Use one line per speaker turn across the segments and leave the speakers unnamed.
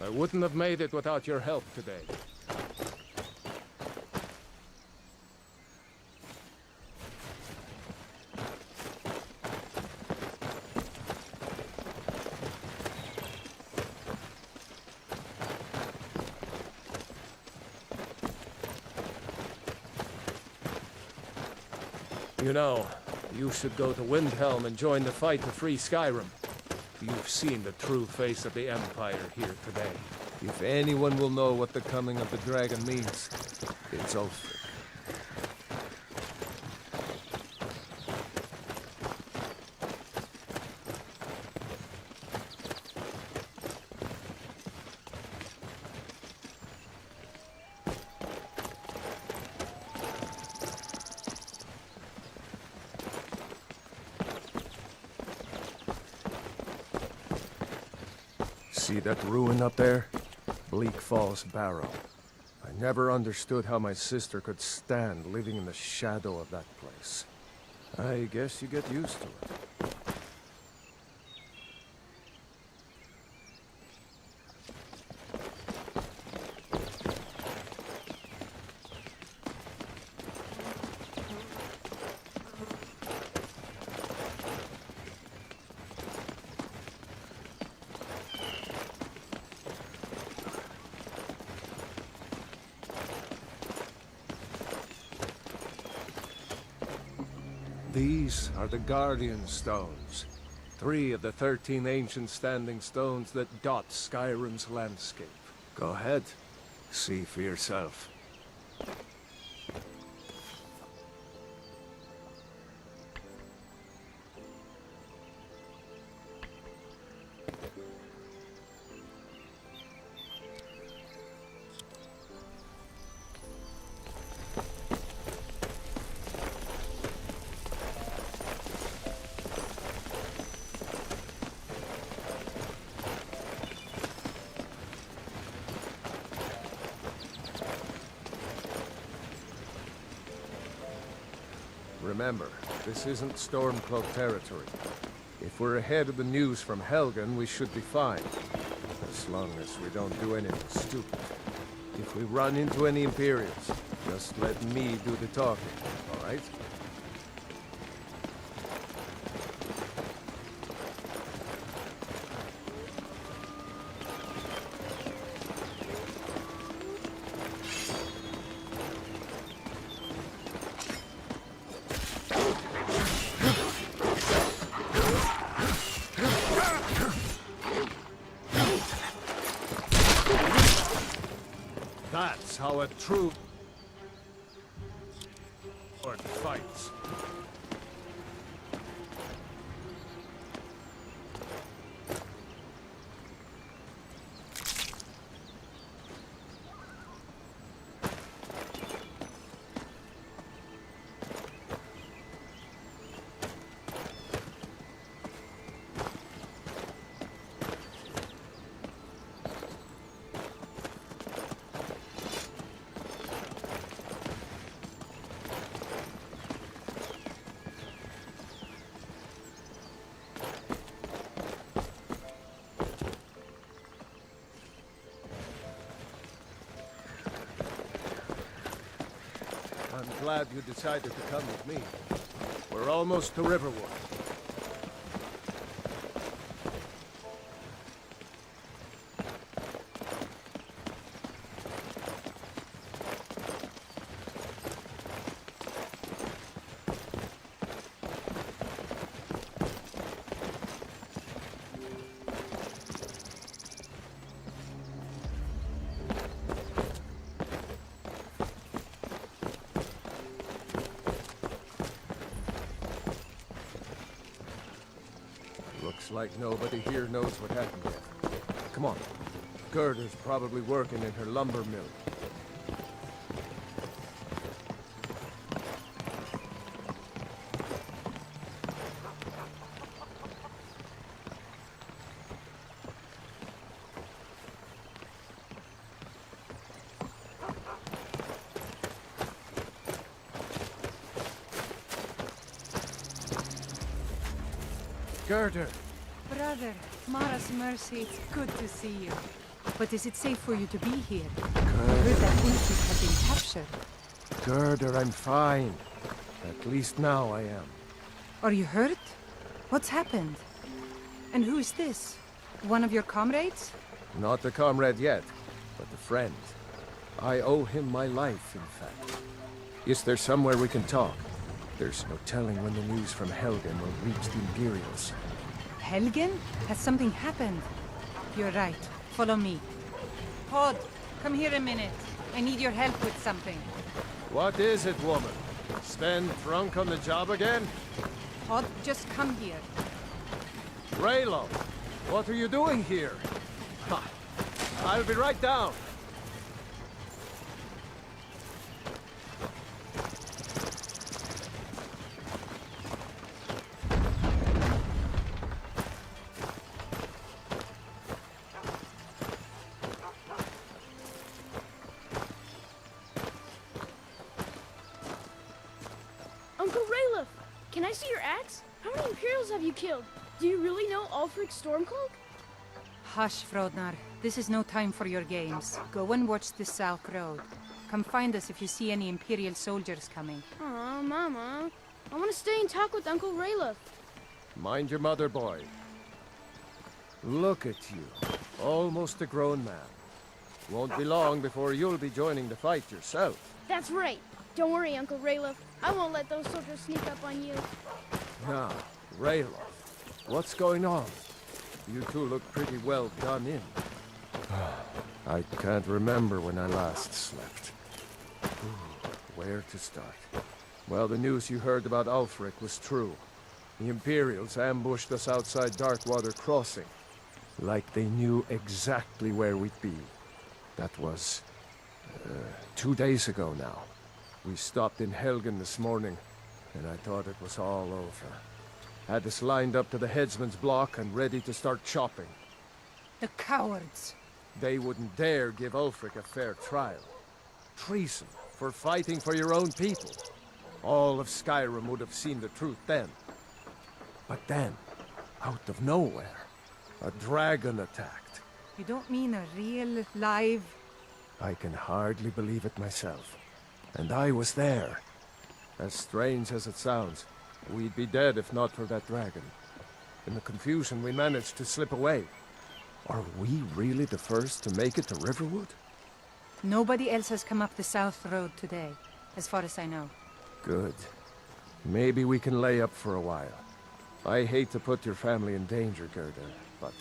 I wouldn't have made it without your help today. You know, you should go to Windhelm and join the fight to free Skyrim. You've seen the true face of the Empire here today.
If anyone will know what the coming of the dragon means, it's Ulfric. See that ruin up there? Bleak Falls Barrow. I never understood how my sister could stand living in the shadow of that place. I guess you get used to it. These are the Guardian Stones. 3 of the 13 ancient standing stones that dot Skyrim's landscape. Go ahead, see for yourself. Remember, this isn't Stormcloak territory. If we're ahead of the news from Helgen, we should be fine. As long as we don't do anything stupid. If we run into any Imperials, just let me do the talking, all right?
That's how a true Lord fights. I'm glad you decided to come with me. We're almost to Riverwood. Looks like nobody here knows what happened yet. Come on. Gerda's probably working in her lumber mill. Gerda!
Brother, Mara's mercy, it's good to see you. But is it safe for you to be here? I heard that Ulfric had been captured.
Gerda, I'm fine. At least now I am.
Are you hurt? What's happened? And who is this? One of your comrades?
Not a comrade yet, but a friend. I owe him my life, in fact. Is there somewhere we can talk? There's no telling when the news from Helgen will reach the Imperials.
Helgen? Has something happened? You're right. Follow me. Pod, come here a minute. I need your help with something.
What is it, woman? Stand drunk on the job again?
Pod, just come here.
Raylo, what are you doing here? Ha! I'll be right down.
Uncle Rayleigh, can I see your axe? How many Imperials have you killed? Do you really know Ulfric's Stormcloak?
Hush, Frodnar. This is no time for your games. Go and watch the South Road. Come find us if you see any Imperial soldiers coming.
Aw, Mama. I want to stay and talk with Uncle Rayleigh.
Mind your mother, boy. Look at you. Almost a grown man. Won't be long before you'll be joining the fight yourself.
That's right. Don't worry, Uncle Rayleigh. I won't let those soldiers sneak up on you.
Now, Raylo, what's going on? You two look pretty well done in. I can't remember when I last slept. Where to start? Well, the news you heard about Ulfric was true. The Imperials ambushed us outside Darkwater Crossing. Like they knew exactly where we'd be. That was... 2 days ago now. We stopped in Helgen this morning, and I thought it was all over. Had us lined up to the headsman's block and ready to start chopping.
The cowards!
They wouldn't dare give Ulfric a fair trial. Treason for fighting for your own people. All of Skyrim would have seen the truth then. But then, out of nowhere, a dragon attacked.
You don't mean a real, live...
I can hardly believe it myself. And I was there. As strange as it sounds, we'd be dead if not for that dragon. In the confusion, we managed to slip away. Are we really the first to make it to Riverwood?
Nobody else has come up the South Road today, as far as I know.
Good. Maybe we can lay up for a while. I hate to put your family in danger, Gerda, but...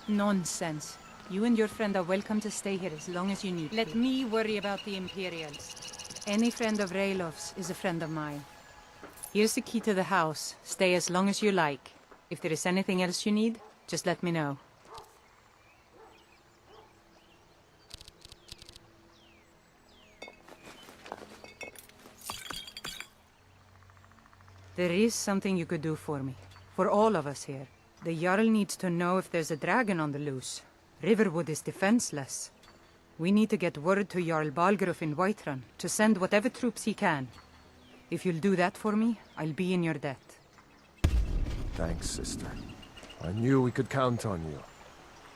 Nonsense. You and your friend are welcome to stay here as long as you need. Let me worry about the Imperials. Any friend of Rayloff's is a friend of mine. Here's the key to the house. Stay as long as you like. If there is anything else you need, just let me know. There is something you could do for me. For all of us here. The Jarl needs to know if there's a dragon on the loose. Riverwood is defenseless. We need to get word to Jarl Balgruuf in Whiterun to send whatever troops he can. If you'll do that for me, I'll be in your debt.
Thanks, sister. I knew we could count on you.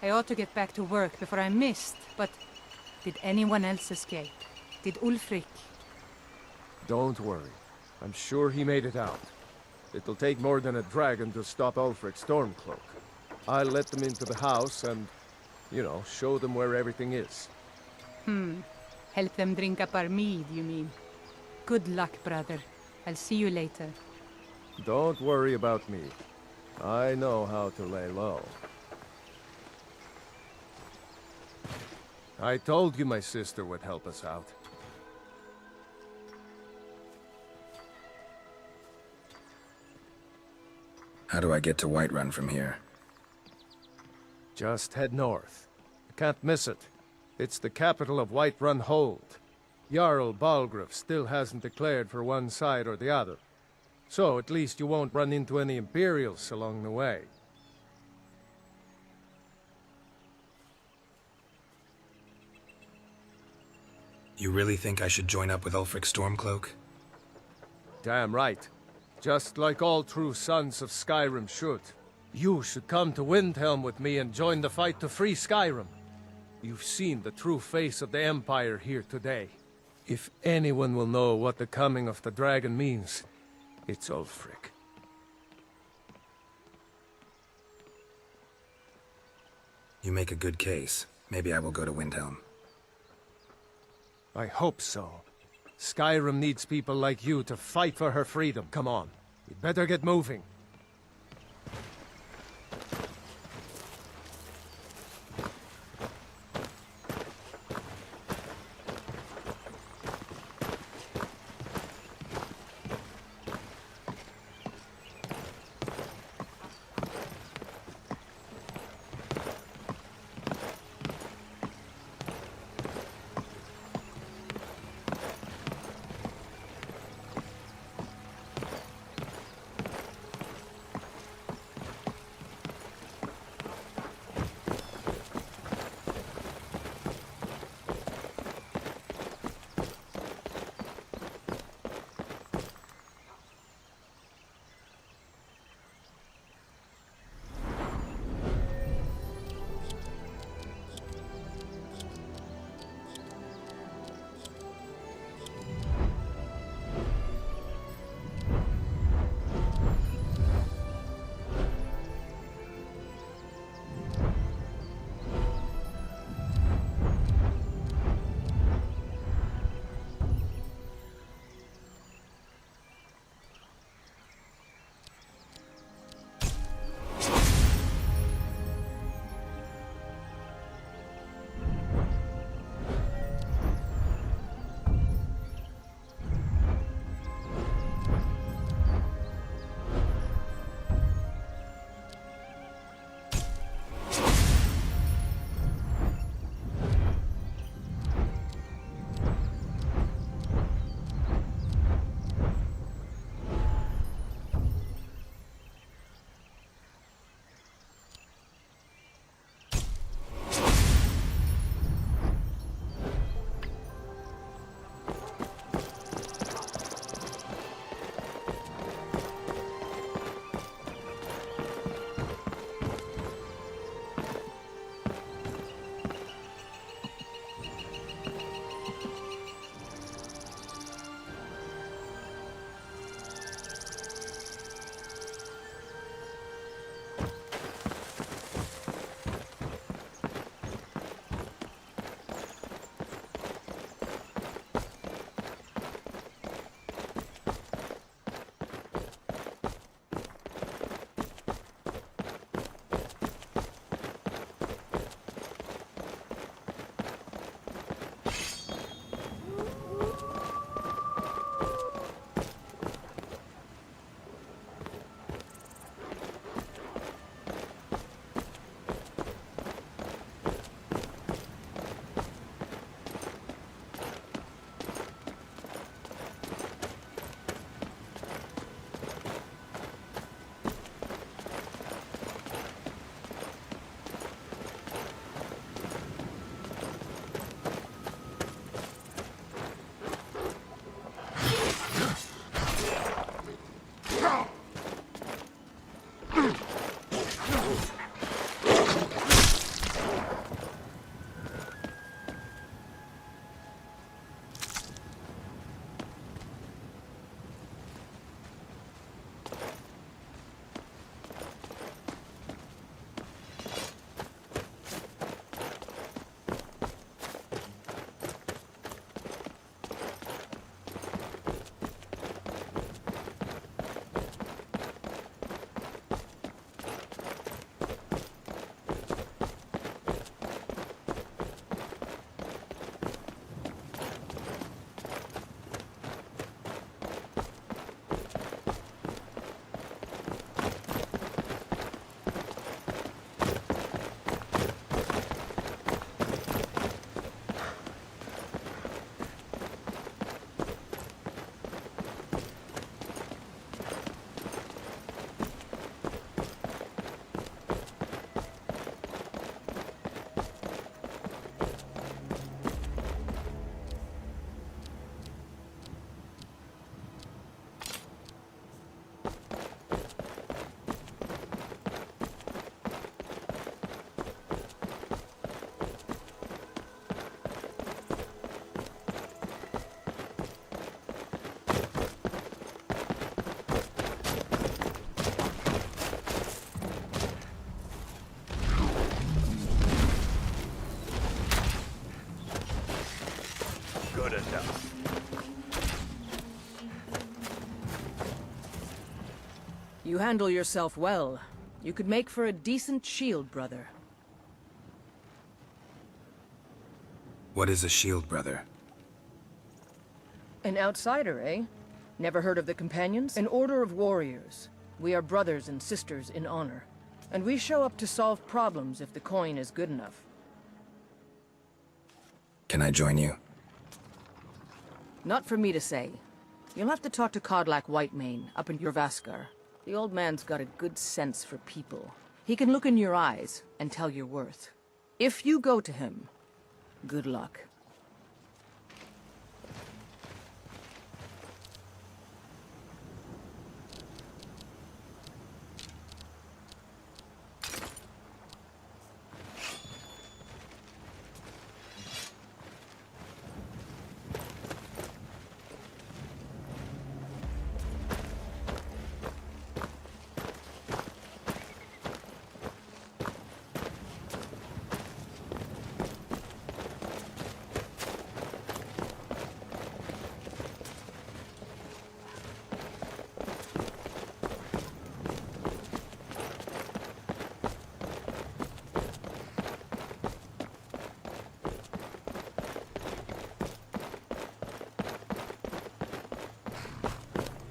I ought to get back to work before I missed, but... Did anyone else escape? Did Ulfric?
Don't worry. I'm sure he made it out. It'll take more than a dragon to stop Ulfric's Stormcloak. I'll let them into the house and, you know, show them where everything is.
Help them drink up our mead, you mean? Good luck, brother. I'll see you later.
Don't worry about me. I know how to lay low. I told you my sister would help us out.
How do I get to Whiterun from here?
Just head north. You can't miss it. It's the capital of Whiterun Hold. Jarl Balgruuf still hasn't declared for one side or the other. So at least you won't run into any Imperials along the way.
You really think I should join up with Ulfric's Stormcloak?
Damn right. Just like all true sons of Skyrim should. You should come to Windhelm with me and join the fight to free Skyrim. You've seen the true face of the Empire here today. If anyone will know what the coming of the dragon means, it's Ulfric.
You make a good case. Maybe I will go to Windhelm.
I hope so. Skyrim needs people like you to fight for her freedom. Come on, we'd better get moving.
You handle yourself well. You could make for a decent shield, brother.
What is a shield, brother?
An outsider, eh? Never heard of the Companions? An order of warriors. We are brothers and sisters in honor. And we show up to solve problems if the coin is good enough.
Can I join you?
Not for me to say. You'll have to talk to Kodlak Whitemane up in Jorvaskar. The old man's got a good sense for people. He can look in your eyes and tell your worth. If you go to him, good luck.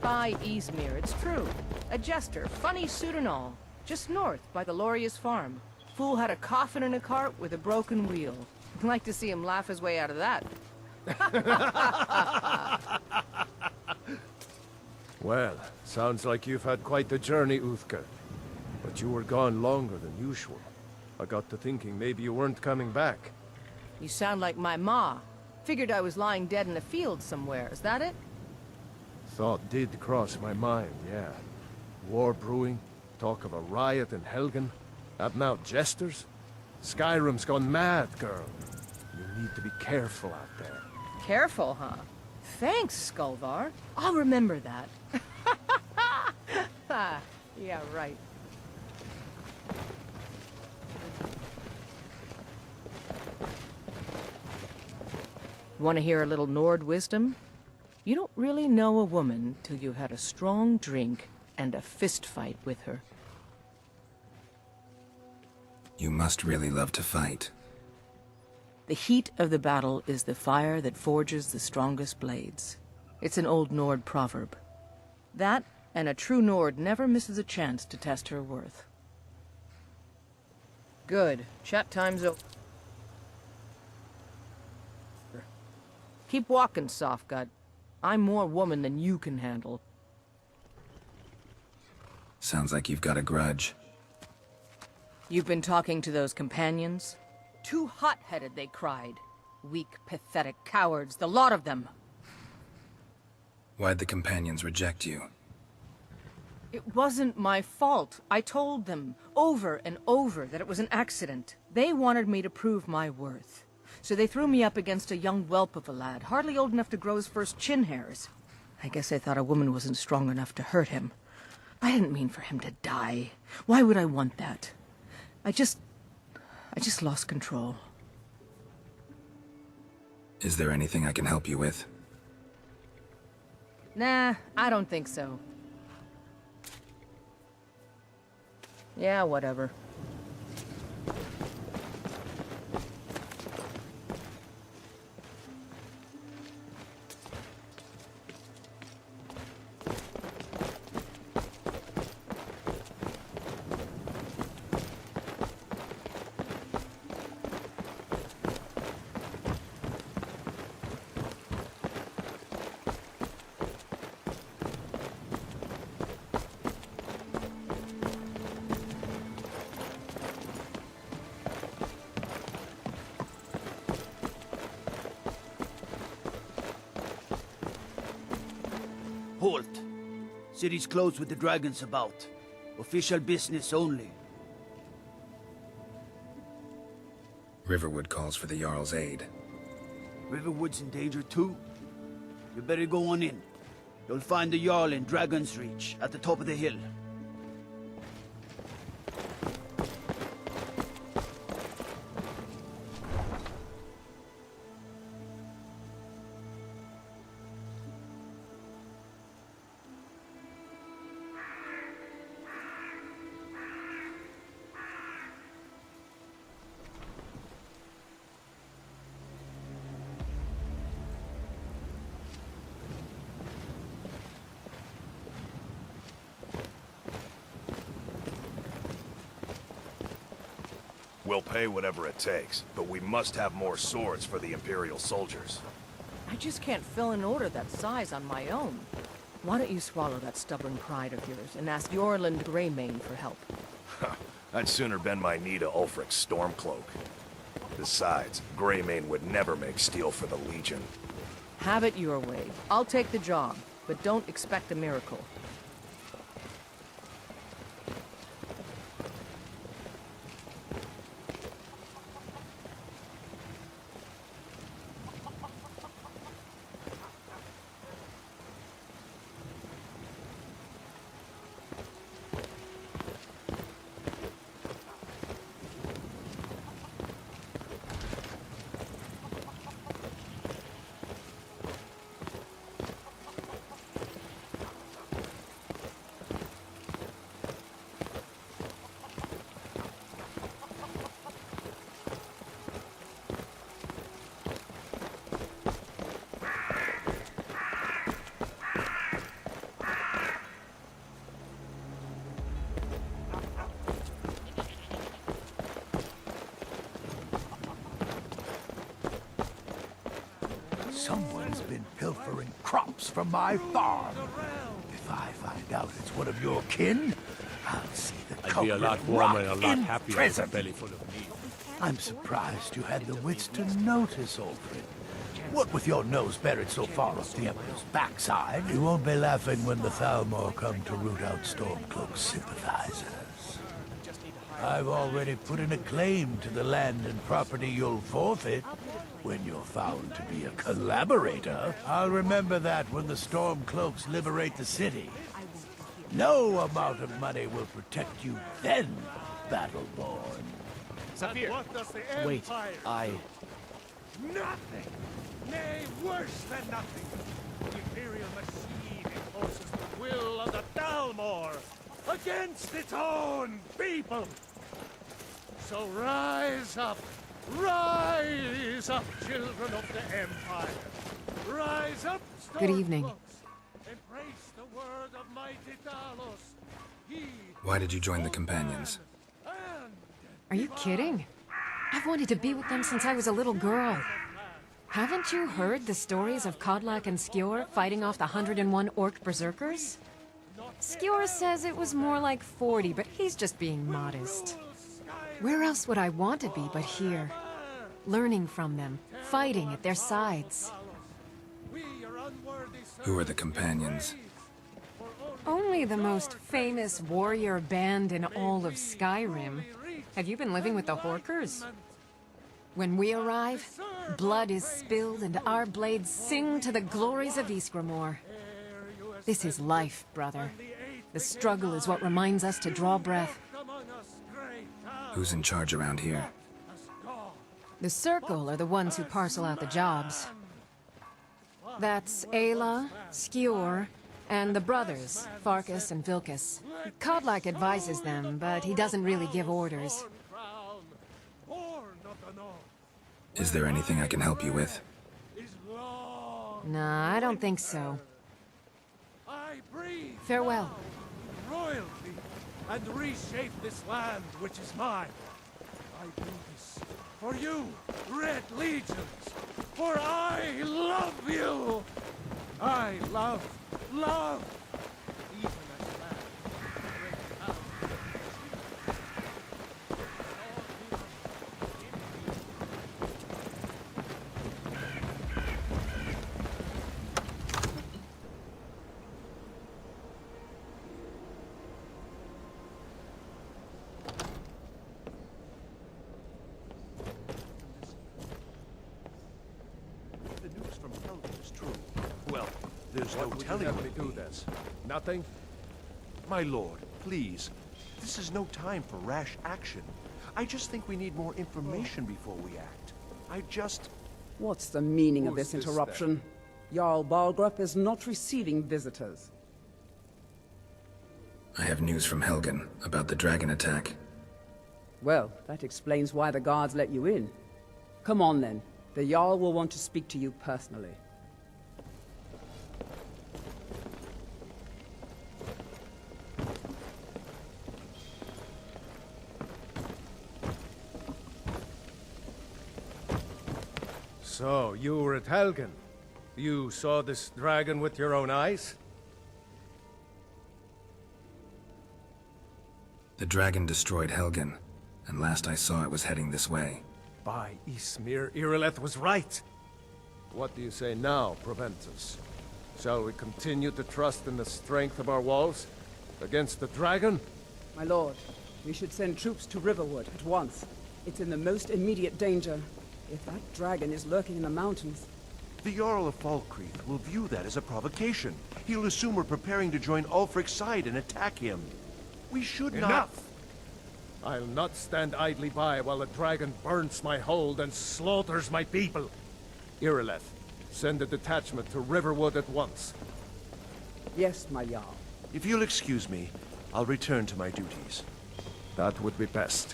By Izmir, it's true. A jester, funny suit and all. Just north, by the Loria's farm. Fool had a coffin in a cart with a broken wheel. Like to see him laugh his way out of that.
Well, sounds like you've had quite the journey, Uthka. But you were gone longer than usual. I got to thinking maybe you weren't coming back.
You sound like my ma. Figured I was lying dead in a field somewhere, is that it?
Thought did cross my mind, yeah. War brewing, talk of a riot in Helgen, and now jesters? Skyrim's gone mad, girl. You need to be careful out there.
Careful, huh? Thanks, Skullvar. I'll remember that. Yeah, right. Want to hear a little Nord wisdom? You don't really know a woman till you've had a strong drink and a fist fight with her.
You must really love to fight.
The heat of the battle is the fire that forges the strongest blades. It's an old Nord proverb. That, and a true Nord never misses a chance to test her worth. Good. Chat time's over. Keep walking, Softgut. I'm more woman than you can handle.
Sounds like you've got a grudge.
You've been talking to those companions? Too hot-headed, they cried. Weak, pathetic cowards, the lot of them.
Why'd the companions reject you?
It wasn't my fault. I told them, over and over, that it was an accident. They wanted me to prove my worth. So they threw me up against a young whelp of a lad, hardly old enough to grow his first chin hairs. I guess they thought a woman wasn't strong enough to hurt him. I didn't mean for him to die. Why would I want that? I just lost control.
Is there anything I can help you with?
Nah, I don't think so. Yeah, whatever.
Halt. City's closed with the dragons about. Official business only.
Riverwood calls for the Jarl's aid.
Riverwood's in danger too. You better go on in. You'll find the Jarl in Dragon's Reach, at the top of the hill.
We'll pay whatever it takes, but we must have more swords for the Imperial soldiers.
I just can't fill an order that size on my own. Why don't you swallow that stubborn pride of yours and ask Yorland Greymane for help?
I'd sooner bend my knee to Ulfric's Stormcloak. Besides, Greymane would never make steel for the Legion.
Have it your way. I'll take the job, but don't expect a miracle.
Someone's been pilfering crops from my farm. If I find out it's one of your kin, I'll see the
I'd be a lot
culprit
warmer and a
rot
lot
in
happier with a
prison.
belly full of meat.
I'm surprised you had the wits to notice, Alfred. What with your nose buried so far up the Emperor's backside, you won't be laughing when the Thalmor come to root out Stormcloak's sympathizers. I've already put in a claim to the land and property you'll forfeit. When you're found to be a collaborator, I'll remember that when the Stormcloaks liberate the city. No amount of money will protect you then, Battleborn.
Wait,
Nothing! Nay, worse than nothing! The Imperial machine imposes the will of the Thalmor against its own people! So rise up, children of the Empire! Rise up,
Good evening.
Stormcloaks. Embrace the word of mighty Talos. He
Why did you join the Companions?
and
Are you kidding? I've wanted to be with them since I was a little girl. Haven't you heard the stories of Kodlak and Skjor fighting off the 101 orc berserkers? Skjor says it was more like 40, but he's just being modest. Where else would I want to be but here? Learning from them, fighting at their sides.
Who are the Companions?
Only the most famous warrior band in all of Skyrim. Have you been living with the Horkers? When we arrive, blood is spilled and our blades sing to the glories of Ysgramor. This is life, brother. The struggle is what reminds us to draw breath.
Who's in charge around here?
The Circle are the ones who parcel out the jobs. That's Ayla, Skjor, and the brothers, Farkas and Vilkas. Kodlak advises them, but he doesn't really give orders.
Is there anything I can help you with?
Nah, I don't think so. Farewell.
Royalty and reshape this land which is mine. I do this for you, Red Legions, for I love you. I love, even as land.
The news from Helgen is true. Well, there's no telling
Have me
what
do
it
this. Nothing?
My lord, please. This is no time for rash action. I just think we need more information before we act.
What's the meaning of
Who's
this
this,
interruption? Jarl Balgruuf is not receiving visitors.
I have news from Helgen about the dragon attack.
Well, that explains why the guards let you in. Come on then. The Jarl will want to speak to you personally.
So, you were at Helgen. You saw this dragon with your own eyes?
The dragon destroyed Helgen, and last I saw it was heading this way.
By Ysmir, Irileth was right. What do you say now, Proventus? Shall we continue to trust in the strength of our walls? Against the dragon?
My lord, we should send troops to Riverwood at once. It's in the most immediate danger. If that dragon is lurking in the mountains...
The Jarl of Falkreath will view that as a provocation. He'll assume we're preparing to join Ulfric's side and attack him. We should not...
Enough! I'll not stand idly by while the dragon burns my hold and slaughters my people. Irileth, send a detachment to Riverwood at once.
Yes, my Jarl.
If you'll excuse me, I'll return to my duties.
That would be best.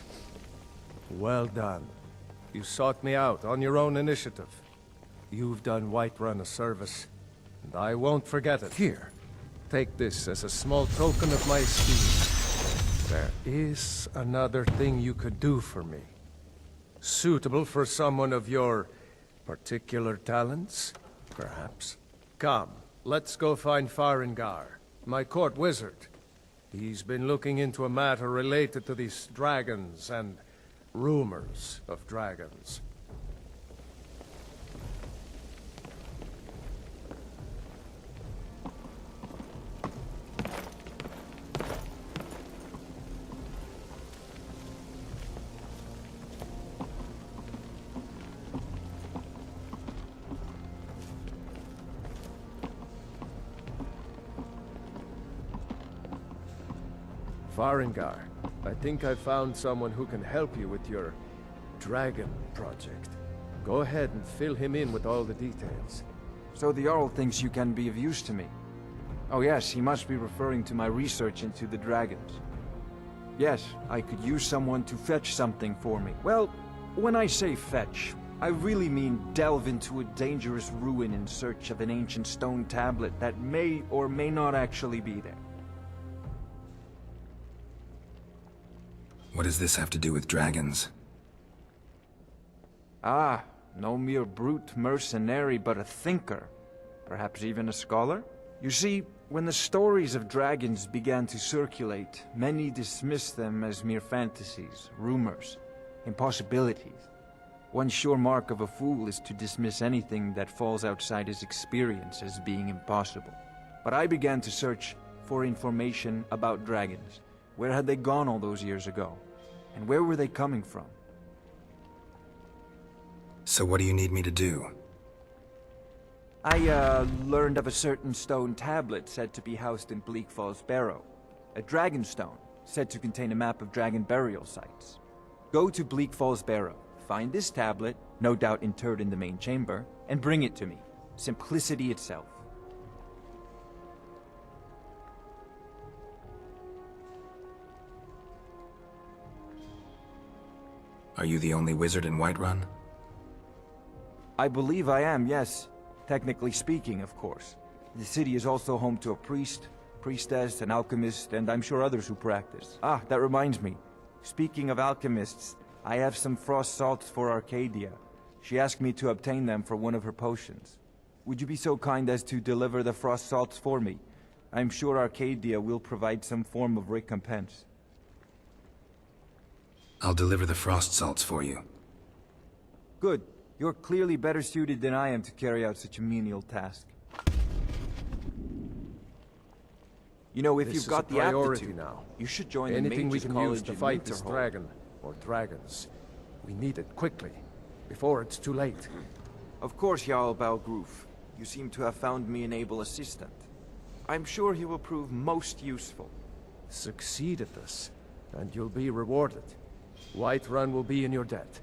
Well done. You sought me out on your own initiative. You've done Whiterun a service, and I won't forget it. Here, take this as a small token of my esteem. There is another thing you could do for me. Suitable for someone of your particular talents, perhaps. Come, let's go find Farengar, my court wizard. He's been looking into a matter related to these dragons and rumors of dragons. Farengar, I think I found someone who can help you with your dragon project. Go ahead and fill him in with all the details.
So the Jarl thinks you can be of use to me. Oh yes, he must be referring to my research into the dragons. Yes, I could use someone to fetch something for me. Well, when I say fetch, I really mean delve into a dangerous ruin in search of an ancient stone tablet that may or may not actually be there.
What does this have to do with dragons?
Ah, no mere brute mercenary, but a thinker. Perhaps even a scholar? You see, when the stories of dragons began to circulate, many dismissed them as mere fantasies, rumors, impossibilities. One sure mark of a fool is to dismiss anything that falls outside his experience as being impossible. But I began to search for information about dragons. Where had they gone all those years ago? And where were they coming from?
So what do you need me to do?
I, learned of a certain stone tablet said to be housed in Bleak Falls Barrow. A dragon stone, said to contain a map of dragon burial sites. Go to Bleak Falls Barrow, find this tablet, no doubt interred in the main chamber, and bring it to me. Simplicity itself.
Are you the only wizard in Whiterun?
I believe I am, yes. Technically speaking, of course. The city is also home to a priest, priestess, an alchemist, and I'm sure others who practice. Ah, that reminds me. Speaking of alchemists, I have some frost salts for Arcadia. She asked me to obtain them for one of her potions. Would you be so kind as to deliver the frost salts for me? I'm sure Arcadia will provide some form of recompense.
I'll deliver the frost salts for you.
Good. You're clearly better suited than I am to carry out such a menial task. You know, if you've got the aptitude,
now.
You should join the
Anything we
Mages
can use
College
to
in
fight this
Winterhold.
dragon, or dragons. We need it quickly, before it's too late.
Of course, Jarl Balgroof. You seem to have found me an able assistant. I'm sure he will prove most useful.
Succeed at this, and you'll be rewarded. Whiterun will be in your debt.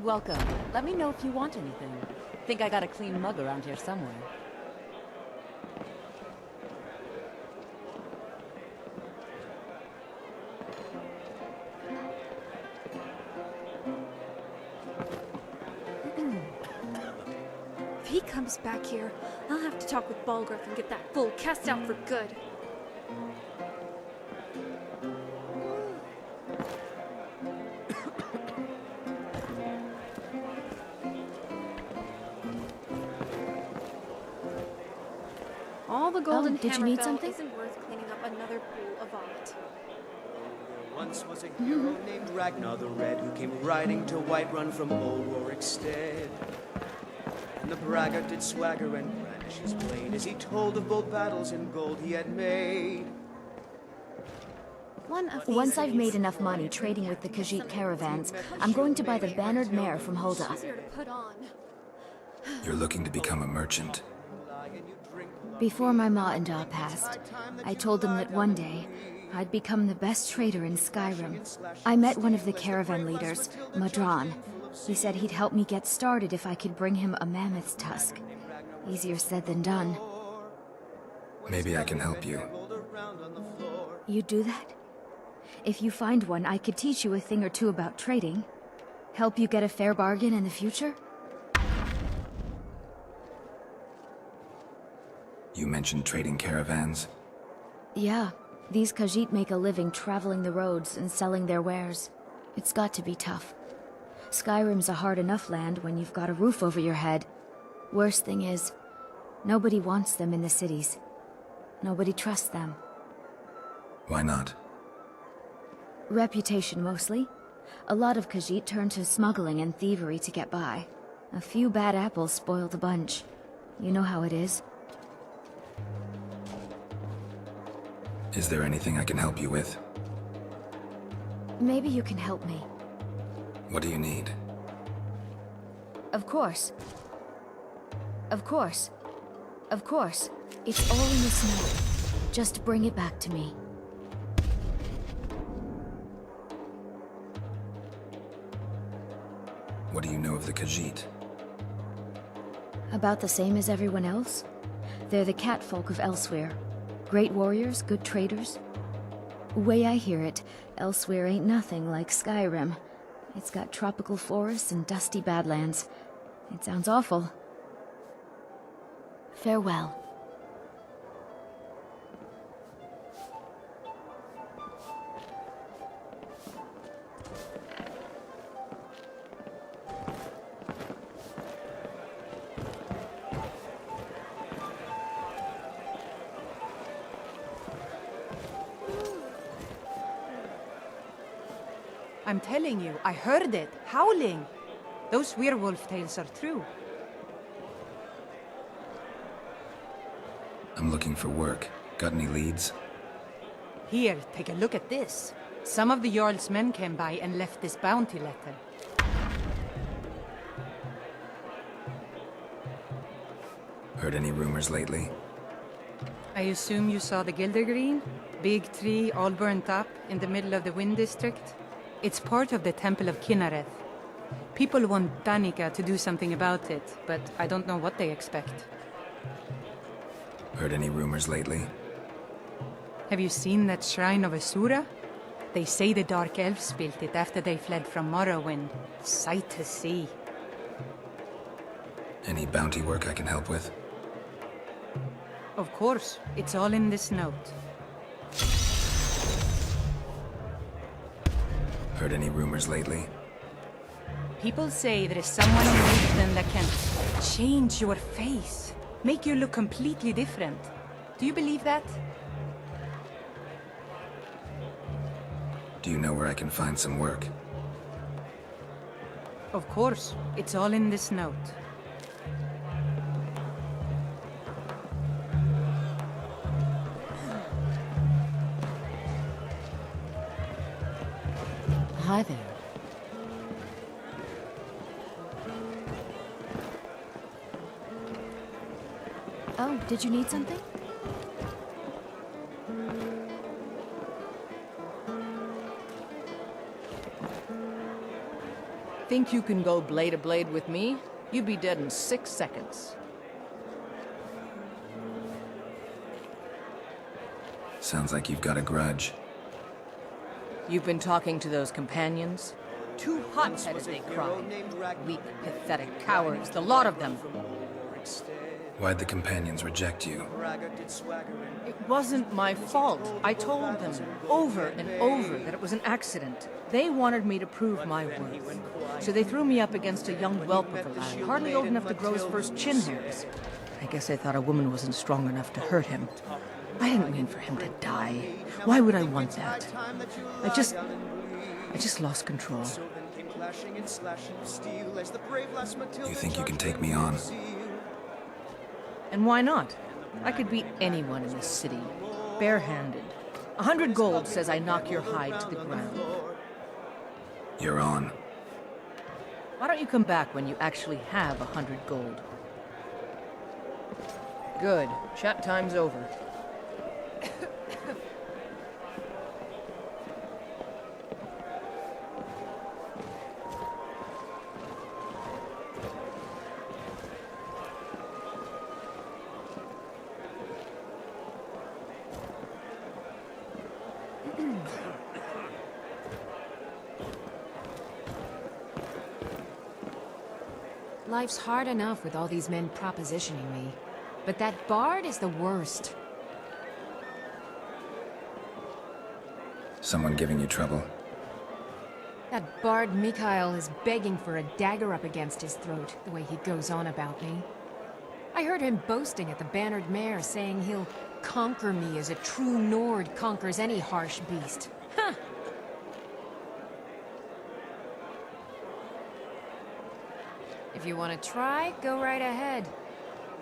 Welcome. Let me know if you want anything. Think I got a clean mug around here somewhere.
If he comes back here, I'll have to talk with Balgruuf and get that fool cast out for good. All the golden
did you need
Hammerfell
something?
isn't worth cleaning up another pool of vomit.
There once was a hero named Ragnar the Red who came riding to Whiterun from old Rorikstead. And the braggart did swagger and brandish his blade as he told of bold battles and gold he had made.
Once I've made enough money trading with the Khajiit caravans, I'm going to buy the bannered mare from Hulda.
Easier to put on.
You're looking to become a merchant.
Before my ma and Da passed, I told them that one day I'd become the best trader in Skyrim. I met one of the caravan leaders, Madran. He said he'd help me get started if I could bring him a mammoth's tusk. Easier said than done.
Maybe I can help you.
You'd do that? If you find one, I could teach you a thing or two about trading. Help you get a fair bargain in the future?
You mentioned trading caravans?
Yeah. These Khajiit make a living traveling the roads and selling their wares. It's got to be tough. Skyrim's a hard enough land when you've got a roof over your head. Worst thing is, nobody wants them in the cities. Nobody trusts them.
Why not?
Reputation, mostly. A lot of Khajiit turn to smuggling and thievery to get by. A few bad apples spoil the bunch. You know how it is.
Is there anything I can help you with?
Maybe you can help me.
What do you need?
Of course. Of course. Of course. It's all in this note. Just bring it back to me.
What do you know of the Khajiit?
About the same as everyone else. They're the catfolk of Elsewhere. Great warriors, good traders. Way I hear it, Elsewhere ain't nothing like Skyrim. It's got tropical forests and dusty badlands. It sounds awful. Farewell.
I'm telling you, I heard it, howling. Those werewolf tales are true.
I'm looking for work. Got any leads?
Here, take a look at this. Some of the Jarl's men came by and left this bounty letter.
Heard any rumors lately?
I assume you saw the Gildergreen? Big tree, all burnt up, in the middle of the Wind District? It's part of the Temple of Kinnareth. People want Danica to do something about it, but I don't know what they expect.
Heard any rumors lately?
Have you seen that Shrine of Asura? They say the Dark Elves built it after they fled from Morrowind. Sight to see.
Any bounty work I can help with?
Of course, it's all in this note.
Heard any rumors lately?
People say there is someone in Britain that can change your face, make you look completely different. Do you believe that?
Do you know where I can find some work?
Of course, it's all in this note.
Hi there.
Oh, did you need something?
Think you can go blade to blade with me? You'd be dead in 6 seconds.
Sounds like you've got a grudge.
You've been talking to those companions? Too hot-headed, they cry. Weak, pathetic cowards, the lot of them.
Why'd the companions reject you?
It wasn't my fault. I told them over and over that it was an accident. They wanted me to prove my worth. So they threw me up against a young whelp of a lad, hardly old enough to grow his first chin hairs. I guess they thought a woman wasn't strong enough to hurt him. I didn't mean for him to die. Why would I want that? I just lost control.
You think you can take me on?
And why not? I could beat anyone in this city, barehanded. 100 gold says I knock your hide to the ground.
You're on.
Why don't you come back when you actually have 100 gold? Good. Chat time's over.
Life's hard enough with all these men propositioning me. But that bard is the worst.
Someone giving you trouble?
That bard Mikhail is begging for a dagger up against his throat, the way he goes on about me. I heard him boasting at the Bannered Mare, saying he'll conquer me as a true Nord conquers any harsh beast. Huh! If you want to try, go right ahead.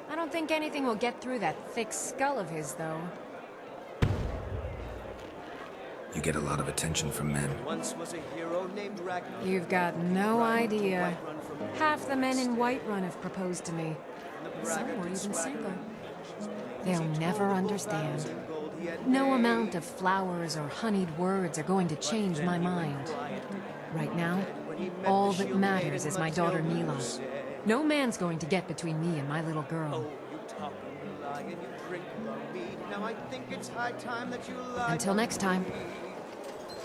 I don't think anything will get through that thick skull of his, though.
You get a lot of attention from men.
You've got no idea. Half the men in Whiterun have proposed to me. Some were even single. They'll never understand. No amount of flowers or honeyed words are going to change my mind. Right now, all that matters is my daughter Mila. No man's going to get between me and my little girl. Until next time.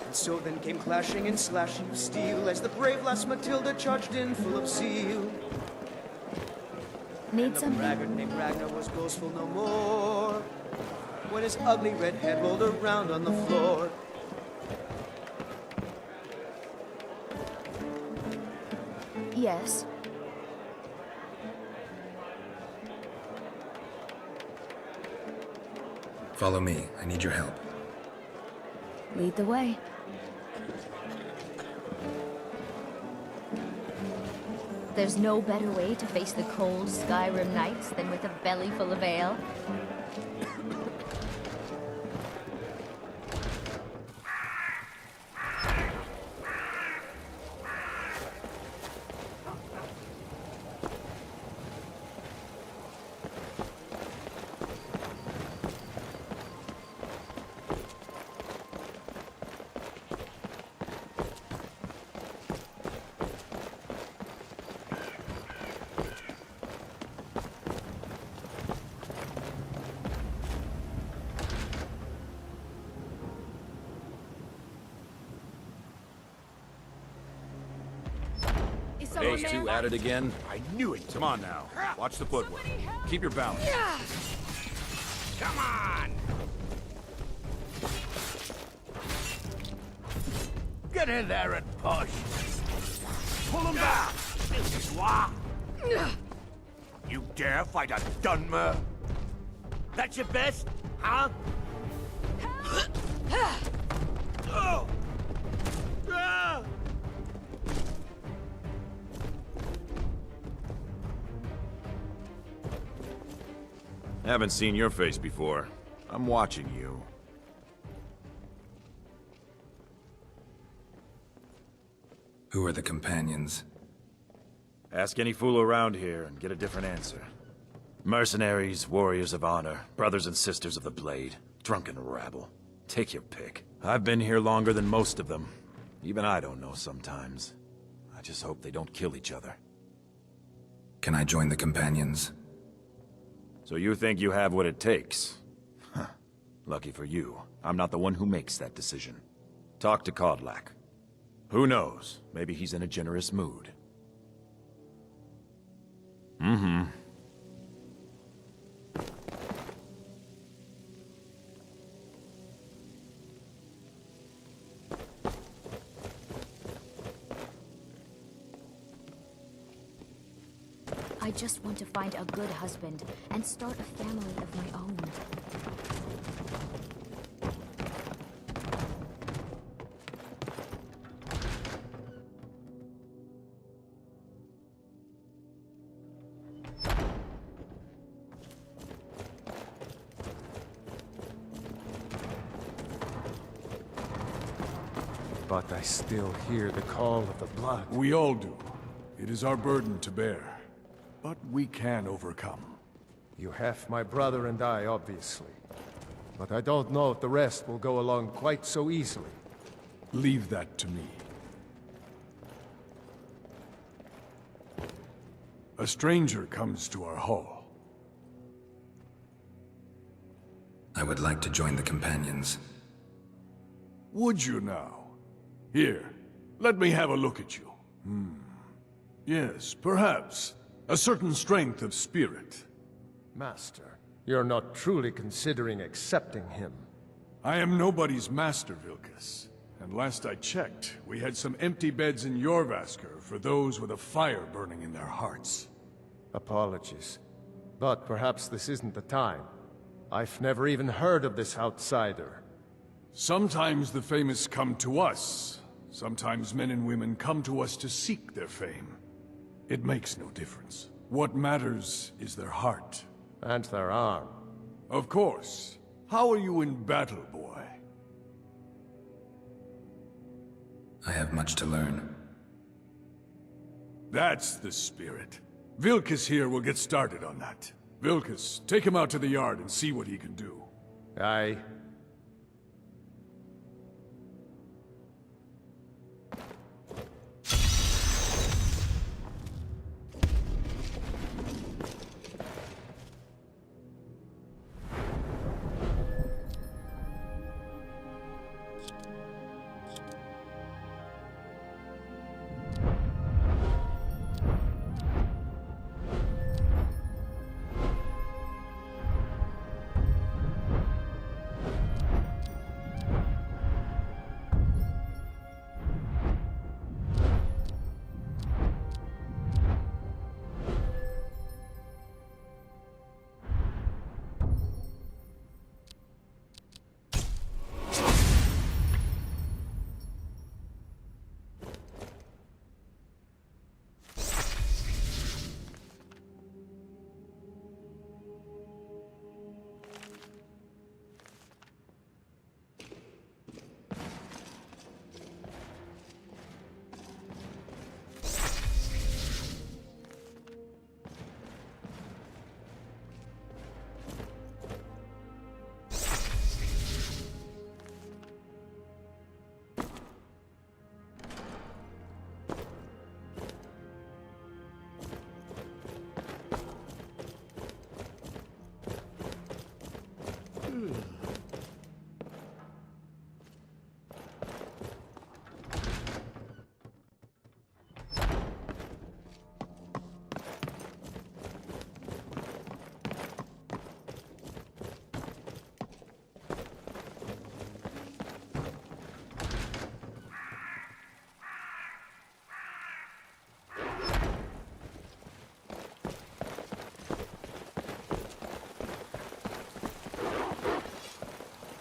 And so then came clashing and slashing of steel as the brave lass Matilda charged in full of zeal.
Need something?
The braggart named Ragnar was boastful no more when his ugly red head rolled around on the floor.
Yes.
Follow me. I need your help.
Lead the way. There's no better way to face the cold Skyrim nights than with a belly full of ale.
Phase 2 at it again? I knew it! Come on now. Watch the footwork. Keep your balance. Come on!
Get in there and push! Pull him back! You dare fight a Dunmer? That's your best, huh? Oh! Ah!
Haven't seen your face before. I'm watching you.
Who are the companions?
Ask any fool around here and get a different answer. Mercenaries, warriors of honor, brothers and sisters of the blade, drunken rabble. Take your pick. I've been here longer than most of them. Even I don't know sometimes. I I just hope they don't kill each other.
Can I join the companions?
So you think you have what it takes? Huh. Lucky for you, I'm not the one who makes that decision. Talk to Kodlak. Who knows? Maybe he's in a generous mood. Mm-hmm.
I just want to find a good husband and start a family of my own.
But I still hear the call of the blood.
We all do. It is our burden to bear. But we can overcome.
You have my brother and I, obviously. But I don't know if the rest will go along quite so easily.
Leave that to me. A stranger comes to our hall.
I would like to join the companions.
Would you now? Here, let me have a look at you. Yes, perhaps. A certain strength of spirit.
Master, you're not truly considering accepting him.
I am nobody's master, Vilkas. And last I checked, we had some empty beds in Jorvaskr for those with a fire burning in their hearts.
Apologies. But perhaps this isn't the time. I've never even heard of this outsider.
Sometimes the famous come to us. Sometimes men and women come to us to seek their fame. It makes no difference. What matters is their heart.
And their arm.
Of course. How are you in battle, boy?
I have much to learn.
That's the spirit. Vilkas here will get started on that. Vilkas, take him out to the yard and see what he can do.
Aye.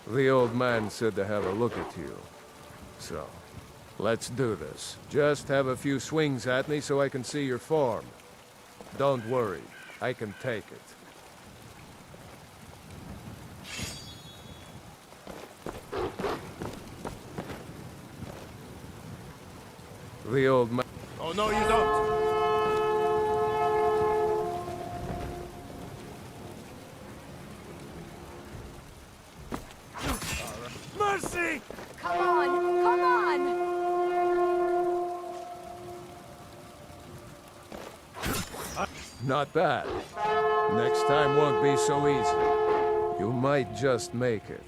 The old man said to have a look at you. So, let's do this. Just have a few swings at me so I can see your form. Don't worry, I can take it. The old man...
Oh, no, you don't!
Mercy! Come on! Come on!
Not bad. Next time won't be so easy. You might just make it.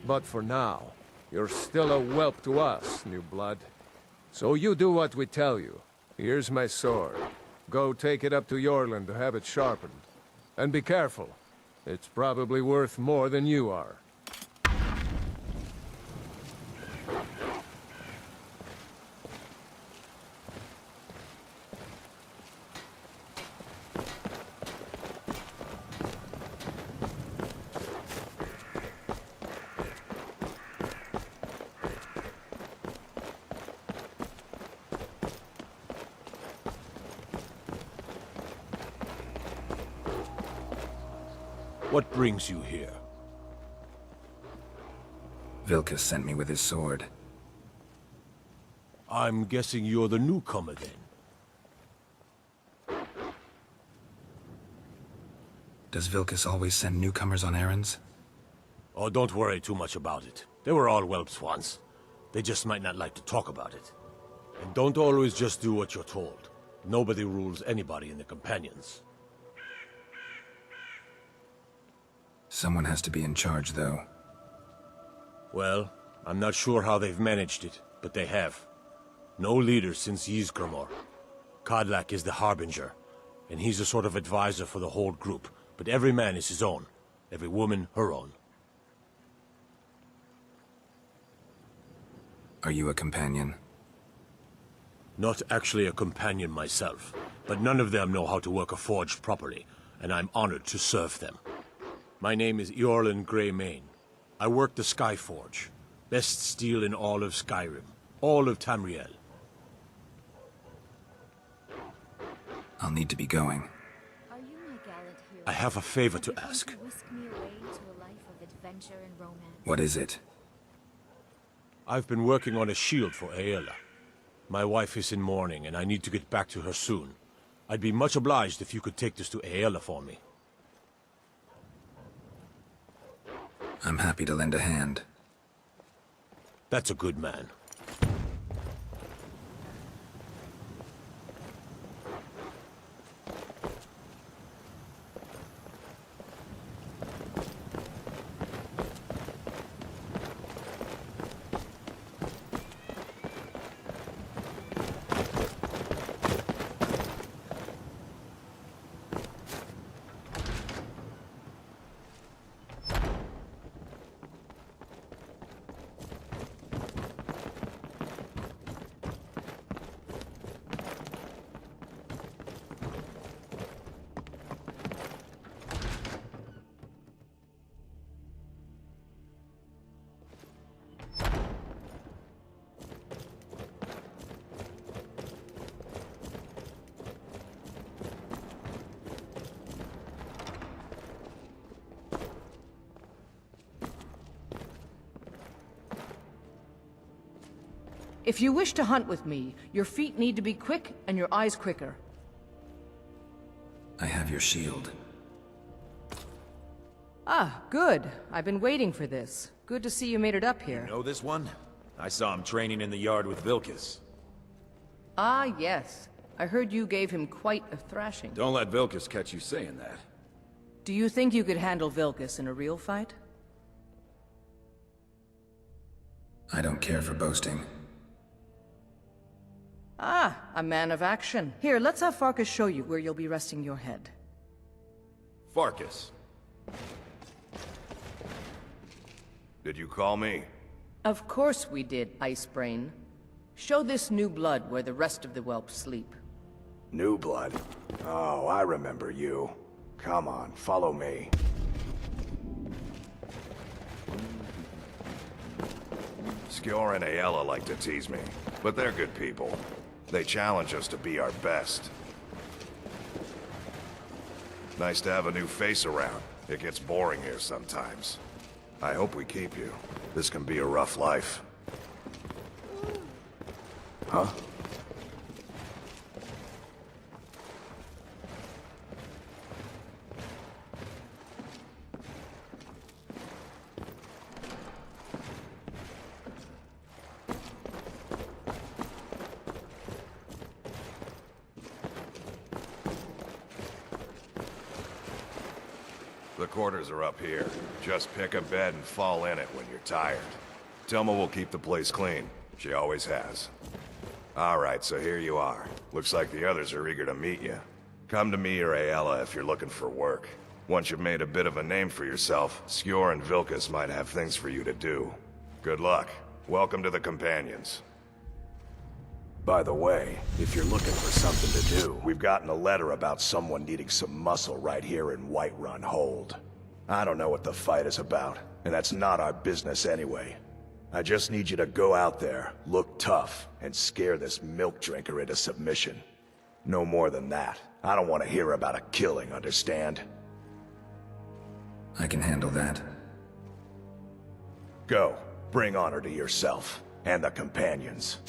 But for now, you're still a whelp to us, new blood. So you do what we tell you. Here's my sword. Go take it up to Yorland to have it sharpened. And be careful. It's probably worth more than you are.
What brings you here?
Vilkas sent me with his sword.
I'm guessing you're the newcomer then.
Does Vilkas always send newcomers on errands?
Oh, don't worry too much about it. They were all whelps once. They just might not like to talk about it. And don't always just do what you're told. Nobody rules anybody in the companions.
Someone has to be in charge, though.
Well, I'm not sure how they've managed it, but they have. No leader since Ysgramor. Kodlak is the Harbinger, and he's a sort of advisor for the whole group, but every man is his own. Every woman, her own.
Are you a companion?
Not actually a companion myself, but none of them know how to work a forge properly, and I'm honored to serve them. My name is Eorlin Greymane. I work the Skyforge. Best steel in all of Skyrim. All of Tamriel.
I'll need to be going.
Are you my gallant hero?
I have a favor to ask.
Whisk me away to a life of adventure and romance.
What is it?
I've been working on a shield for Aela. My wife is in mourning, and I need to get back to her soon. I'd be much obliged if you could take this to Aela for me.
I'm happy to lend a hand.
That's a good man.
If you wish to hunt with me, your feet need to be quick and your eyes quicker.
I have your shield.
Ah, good. I've been waiting for this. Good to see you made it up here.
You know this one? I saw him training in the yard with Vilkas.
Ah, yes. I heard you gave him quite a thrashing.
Don't let Vilkas catch you saying that.
Do you think you could handle Vilkas in a real fight?
I don't care for boasting.
Ah, a man of action. Here, let's have Farkas show you where you'll be resting your head.
Farkas. Did you call me?
Of course we did, Icebrain. Show this new blood where the rest of the whelps sleep.
New blood? Oh, I remember you. Come on, follow me.
Skjor and Aela like to tease me, but they're good people. They challenge us to be our best. Nice to have a new face around. It gets boring here sometimes. I hope we keep you. This can be a rough life.
Huh?
quarters are up here. Just pick a bed and fall in it when you're tired. Tilma will keep the place clean. She always has. Alright, so here you are. Looks like the others are eager to meet you. Come to me or Ayala if you're looking for work. Once you've made a bit of a name for yourself, Skjor and Vilkas might have things for you to do. Good luck. Welcome to the Companions.
By the way, if you're looking for something to do, we've gotten a letter about someone needing some muscle right here in Whiterun Hold. I don't know what the fight is about, and that's not our business anyway. I just need you to go out there, look tough, and scare this milk drinker into submission. No more than that. I don't want to hear about a killing, understand?
I can handle that.
Go. Bring honor to yourself, and the Companions.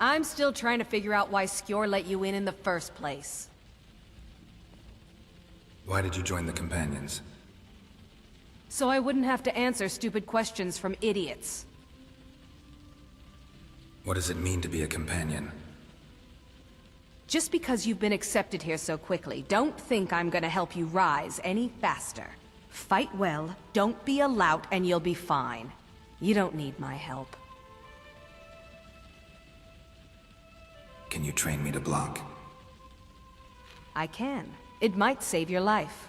I'm still trying to figure out why Skjor let you in the first place.
Why did you join the Companions?
So I wouldn't have to answer stupid questions from idiots.
What does it mean to be a companion?
Just because you've been accepted here so quickly, don't think I'm gonna help you rise any faster.
Fight well, don't be a lout, and you'll be fine. You don't need my help.
Can you train me to block?
I can. It might save your life.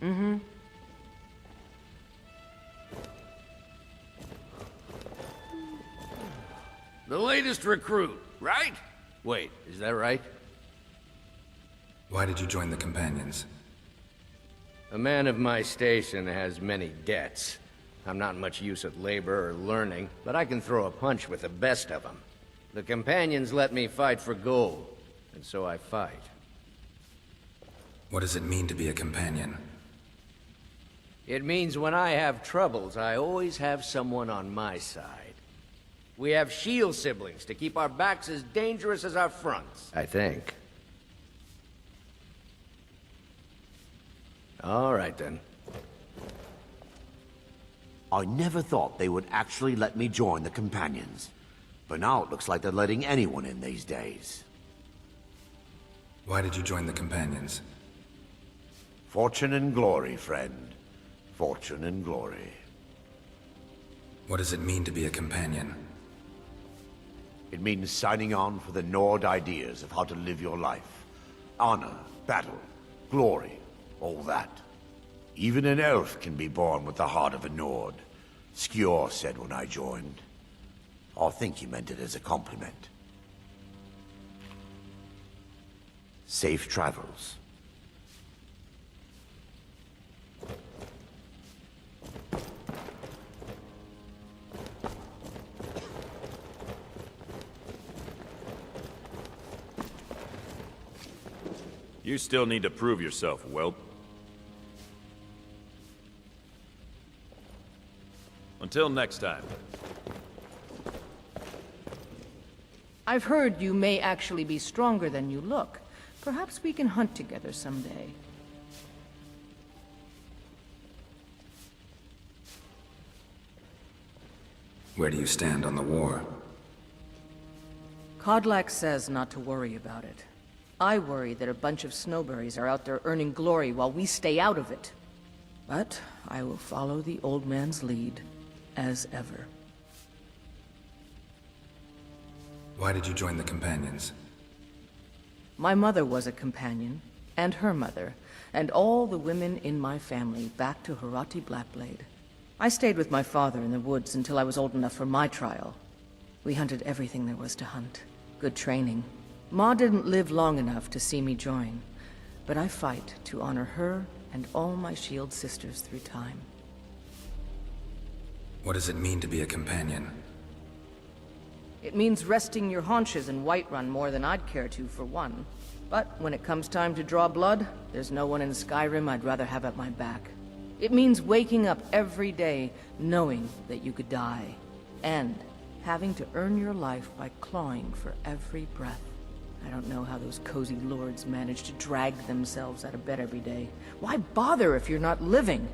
Mm-hmm.
The latest recruit, right? Wait, is that right?
Why did you join the Companions?
A man of my station has many debts. I'm not much use at labor or learning, but I can throw a punch with the best of them. The Companions let me fight for gold, and so I fight.
What does it mean to be a Companion?
It means when I have troubles, I always have someone on my side. We have shield siblings to keep our backs as dangerous as our fronts, I think. All right, then.
I never thought they would actually let me join the Companions. But now it looks like they're letting anyone in these days.
Why did you join the Companions?
Fortune and glory, friend. Fortune and glory.
What does it mean to be a Companion?
It means signing on for the Nord ideas of how to live your life. Honor, battle, glory, all that. Even an elf can be born with the heart of a Nord. Skjor said when I joined. I think he meant it as a compliment. Safe travels.
You still need to prove yourself, whelp. Until next time.
I've heard you may actually be stronger than you look. Perhaps we can hunt together someday.
Where do you stand on the war?
Kodlak says not to worry about it. I worry that a bunch of snowberries are out there earning glory while we stay out of it. But I will follow the old man's lead, as ever.
Why did you join the Companions?
My mother was a companion, and her mother, and all the women in my family back to Harati Blackblade. I stayed with my father in the woods until I was old enough for my trial. We hunted everything there was to hunt. Good training. Ma didn't live long enough to see me join, but I fight to honor her and all my shield sisters through time.
What does it mean to be a Companion?
It means resting your haunches in Whiterun more than I'd care to, for one. But when it comes time to draw blood, there's no one in Skyrim I'd rather have at my back. It means waking up every day knowing that you could die, and having to earn your life by clawing for every breath. I don't know how those cozy lords manage to drag themselves out of bed every day. Why bother if you're not living?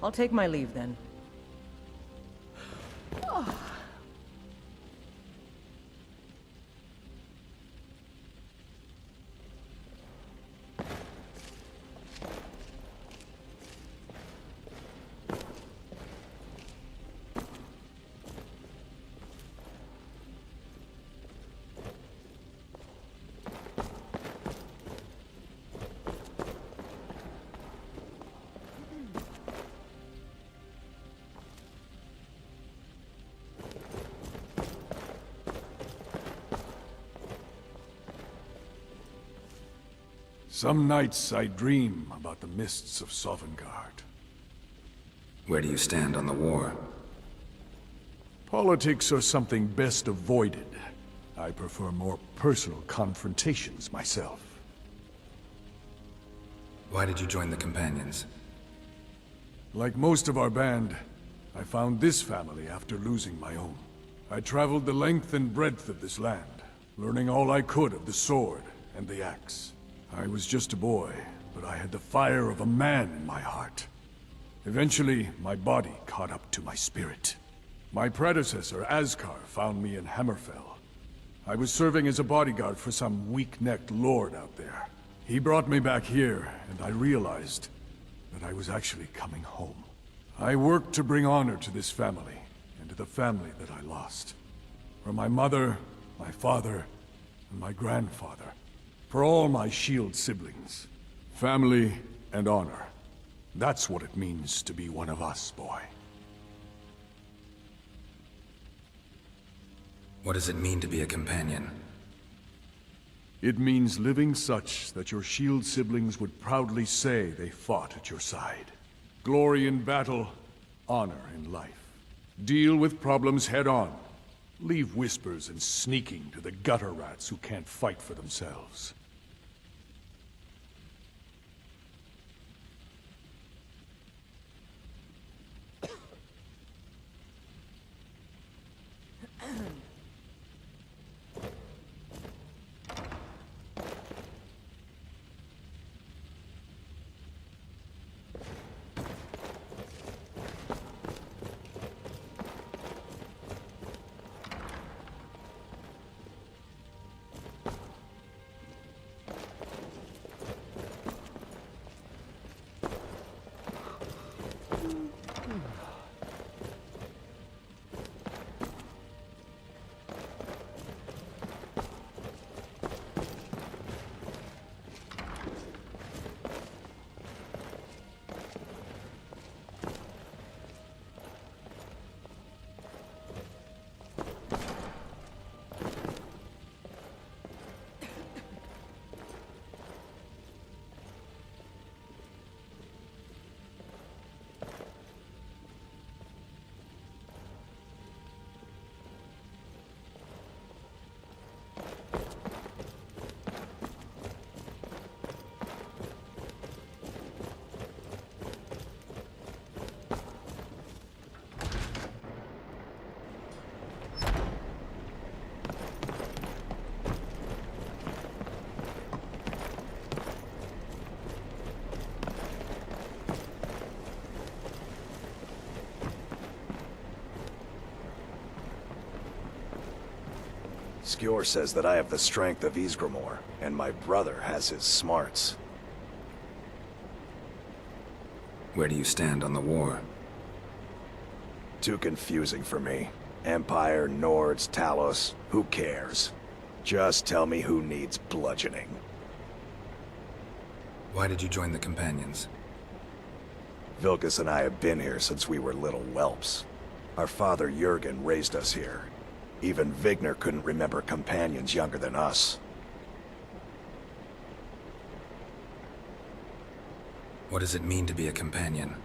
I'll take my leave then.
Some nights I dream about the mists of Sovngarde.
Where do you stand on the war?
Politics are something best avoided. I prefer more personal confrontations myself.
Why did you join the Companions?
Like most of our band, I found this family after losing my own. I traveled the length and breadth of this land, learning all I could of the sword and the axe. I was just a boy, but I had the fire of a man in my heart. Eventually, my body caught up to my spirit. My predecessor, Askar, found me in Hammerfell. I was serving as a bodyguard for some weak-necked lord out there. He brought me back here, and I realized that I was actually coming home. I worked to bring honor to this family, and to the family that I lost. For my mother, my father, and my grandfather. For all my shield siblings. Family and honor. That's what it means to be one of us, boy.
What does it mean to be a companion?
It means living such that your shield siblings would proudly say they fought at your side. Glory in battle, honor in life. Deal with problems head on. Leave whispers and sneaking to the gutter rats who can't fight for themselves.
Skjor says that I have the strength of Ysgramor, and my brother has his smarts.
Where do you stand on the war?
Too confusing for me. Empire, Nords, Talos, who cares? Just tell me who needs bludgeoning.
Why did you join the Companions?
Vilkas and I have been here since we were little whelps. Our father Jurgen raised us here. Even Vigner couldn't remember companions younger than us.
What does it mean to be a companion?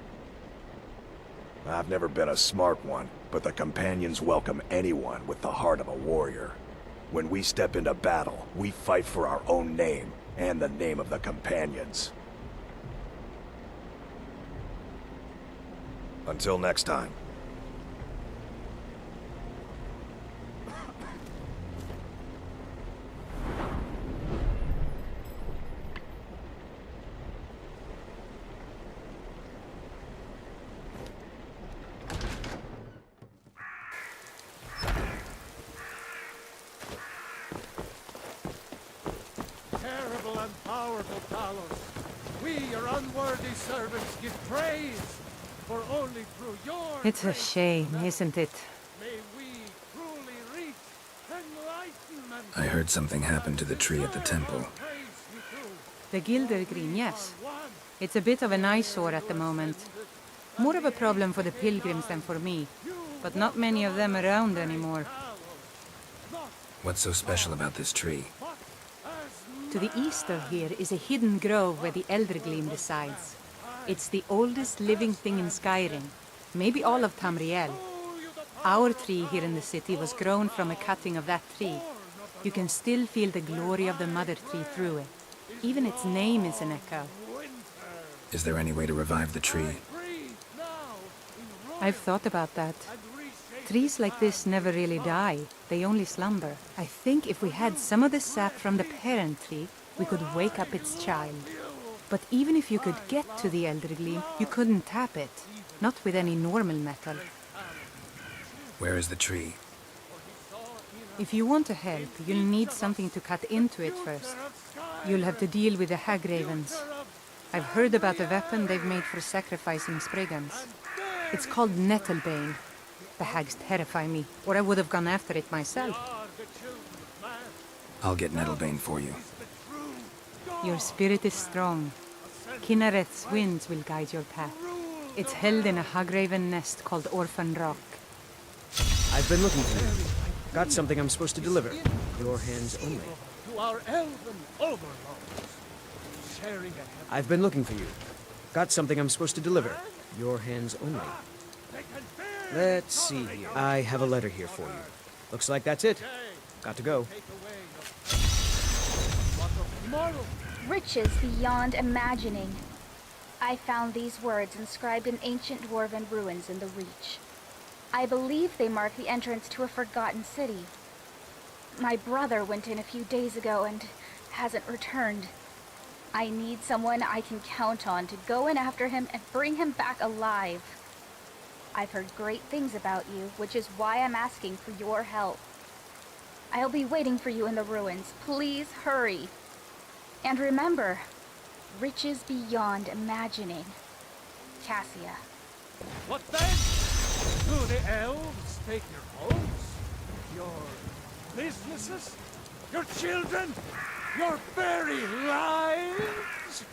I've never been a smart one, but the companions welcome anyone with the heart of a warrior. When we step into battle, we fight for our own name, and the name of the companions. Until next time.
Terrible and powerful Talos, we, your unworthy servants, give praise, for only through your
It's a shame, isn't it?
may we truly reach enlightenment.
I heard something happened to the tree at the temple.
The Gildergreen, yes. It's a bit of an eyesore at the moment. More of a problem for the pilgrims than for me, but not many of them around anymore.
What's so special about this tree?
To the east of here is a hidden grove where the Eldergleam resides. It's the oldest living thing in Skyrim, maybe all of Tamriel. Our tree here in the city was grown from a cutting of that tree. You can still feel the glory of the mother tree through it. Even its name is an echo.
Is there any way to revive the tree?
I've thought about that. Trees like this never really die, they only slumber. I think if we had some of the sap from the parent tree, We could wake up its child. But even if you could get to the Elder Gleam, you couldn't tap it. Not with any normal metal.
Where is the tree?
If you want to help, you'll need something to cut into it first. You'll have to deal with the hag ravens. I've heard about a weapon they've made for sacrificing Spriggans. It's called Nettlebane. The hags terrify me, or I would have gone after it myself.
I'll get Nettlebane for you.
Your spirit is strong. Kinnereth's winds will guide your path. It's held in a hagraven nest called Orphan Rock.
I've been looking for you. Got something I'm supposed to deliver. Your hands only.
To our elven overlords. Sharing a
I've been looking for you. Got something I'm supposed to deliver. Your hands only. Let's see here. I have a letter here for you. Looks like that's it. Got to go.
Riches beyond imagining. I found these words inscribed in ancient dwarven ruins in the Reach. I believe they mark the entrance to a forgotten city. My brother went in a few days ago and hasn't returned. I need someone I can count on to go in after him and bring him back alive. I've heard great things about you, which is why I'm asking for your help. I'll be waiting for you in the ruins. Please hurry. And remember, riches beyond imagining. Cassia.
What then? Do the elves take your homes? Your businesses? Your children? Your very lives?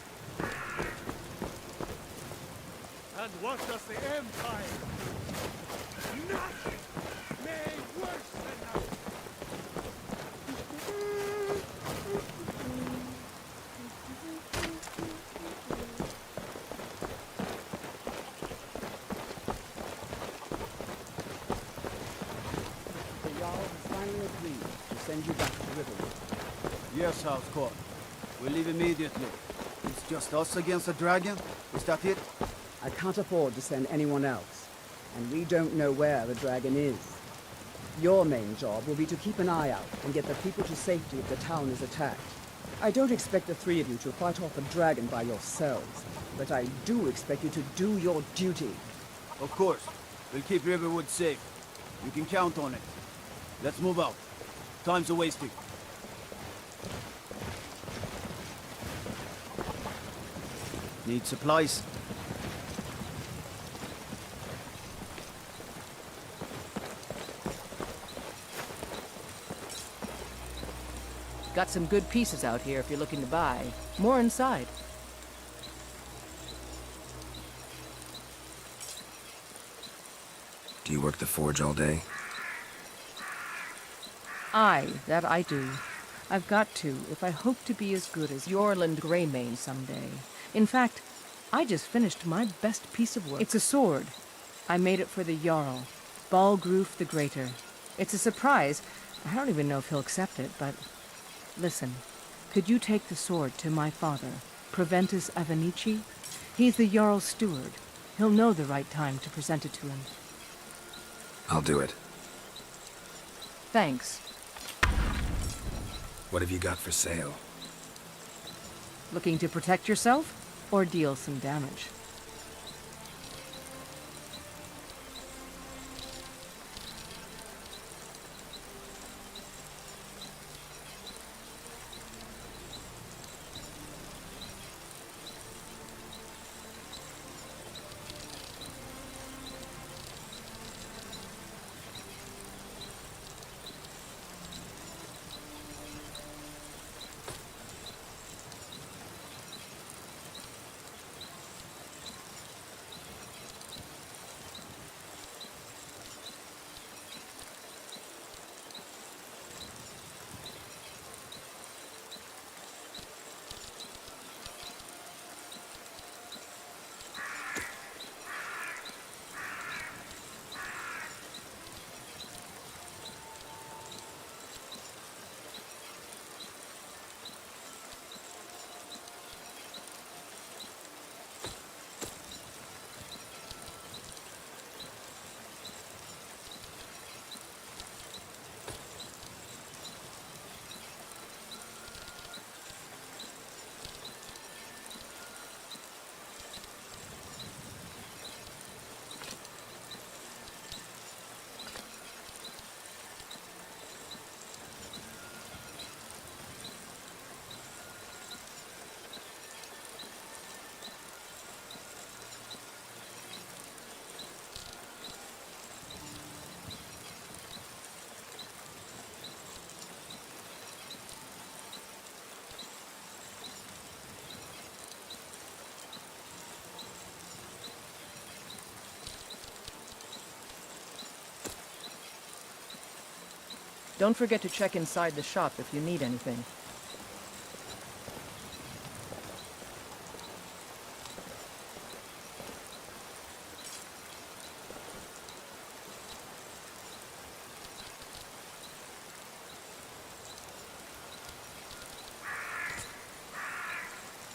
And what does the Empire do? Nothing! Nay, worse than nothing!
The Jarl has finally agreed to send you back to Riverwood.
Yes, House Court. We leave immediately. It's just us against the dragon? Is that it?
I can't afford to send anyone else, and we don't know where the dragon is. Your main job will be to keep an eye out and get the people to safety if the town is attacked. I don't expect the three of you to fight off the dragon by yourselves, but I do expect you to do your duty.
Of course. We'll keep Riverwood safe. You can count on it. Let's move out. Time's a wasting. Need supplies?
Got some good pieces out here if you're looking to buy. More inside.
Do you work the forge all day?
Aye, that I do. I've got to, if I hope to be as good as Yorland Greymane someday. In fact, I just finished my best piece of work. It's a sword. I made it for the Jarl, Balgruf the Greater. It's a surprise. I don't even know if he'll accept it, but... Listen, could you take the sword to my father, Proventus Avenici? He's the Jarl's steward. He'll know the right time to present it to him.
I'll do it.
Thanks.
What have you got for sale?
Looking to protect yourself, or deal some damage? Don't forget to check inside the shop if you need anything.